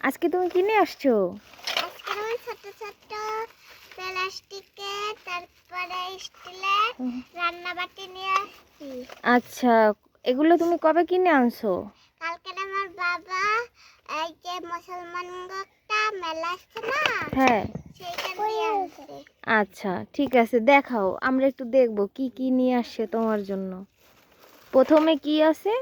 আজকে তুমি কিনে আসছো? আজকে আমি ছোট ছোট প্লাস্টিকের তারপরে স্টিলের রান্নাবাটি নিয়ে আসছি। আচ্ছা, এগুলো তুমি কবে কিনে আনছো? কালকে আমার বাবা এই যে মুসলমান একটা মেলা আসছে না, হ্যাঁ। সেইটা নিয়ে আনছে। আচ্ছা ঠিক আছে, দেখাও, আমরা একটু দেখবো কি কি নিয়ে আসছে তোমার জন্য। প্রথমে কি আছে?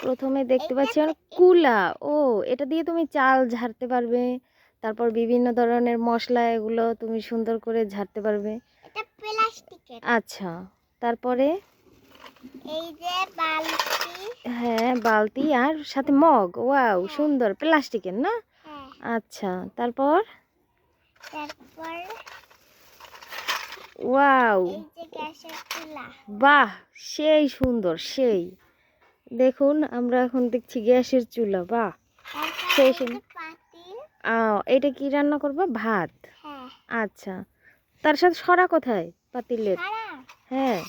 প্রথমে দেখতে পাচ্ছি আমরা কুলা। ও, এটা দিয়ে তুমি চাল ঝাড়তে পারবে, তারপর বিভিন্ন ধরনের মশলা এগুলো তুমি সুন্দর করে ঝাড়তে পারবে। এটা প্লাস্টিকের। আচ্ছা, তারপরে এই যে বালতি। হ্যাঁ, বালতি আর সাথে মগ। ওয়াও, হ্যাঁ। সুন্দর, প্লাস্টিকের না? হ্যাঁ। আচ্ছা, তারপর তারপর ওয়াও, এই যে গ্যাসের চুলা। বাহ, সেই সুন্দর, সেই। দেখুন, আমরা এখন দেখছি গ্যাসের চুলা। বাহ, তারপর সেই এই সেই। যে পাতিল। এটা কি রান্না করবা? ভাত? হ্যাঁ। আচ্ছা, তার সাথে সরা কোথায় পাতিলের? সারা। হ্যাঁ,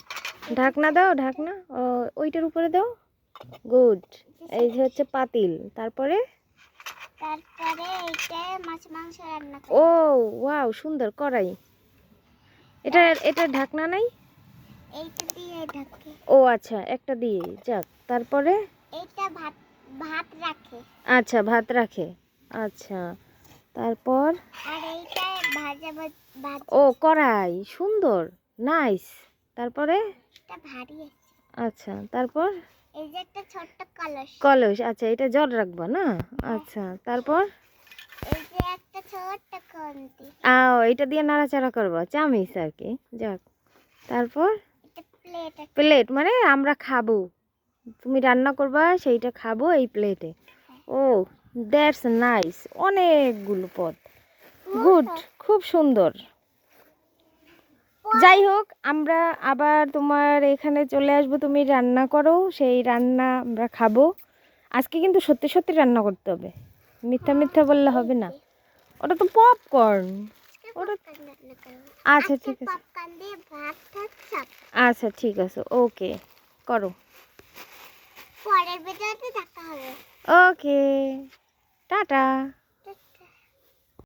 ঢাকনা দাও, ঢাকনা ওইটার উপরে দাও। গুড। এই যে হচ্ছে পাতিল, তারপরে তারপরে এইটা মাছ মাংস রান্না ও করি। ওয়াও, সুন্দর, কড়াই। এটা এটা ঢাকনা নাই? এইটা দিয়ে ঢাকে। ও আচ্ছা, একটা দিয়ে যাক। তারপরে এইটা ভাত ভাত রাখে। আচ্ছা, ভাত রাখে। আচ্ছা, তারপর আর এইটা ভাজা ভাজা। ও কড়াই, সুন্দর, নাইস। তারপরে এটা ভারী আছে। আচ্ছা, তারপর এই যে একটা ছোট্ট কলস। কলস। আচ্ছা, এটা জল রাখবা না? আচ্ছা, তারপর এই যে একটা ছোট্ট খুন্তি। এটা দিয়ে নাড়াচাড়া করবা, চামিচ আর কি। যাক, তারপর এটা প্লেট। প্লেট মানে আমরা খাবো, তুমি রান্না করবা সেইটা খাবো এই প্লেটে। ও, দ্যাটস নাইস, অনেকগুলো পদ। গুড, খুব সুন্দর। যাই হোক, আমরা আবার তোমার এখানে চলে আসবো, তুমি রান্না করো, সেই রান্না আমরা খাবো। আজকে কিন্তু সত্যি সত্যি রান্না করতে হবে, মিথ্যা মিথ্যা বললে হবে না। ওটা তো পপকর্ন। ওটা আচ্ছা ঠিক আছে, পপকর্ন দিয়ে ভাত খাচ্ছি। আচ্ছা ঠিক আছে, ওকে, করো। পরের ভিডিওতে দেখা হবে। ওকে, টাটা।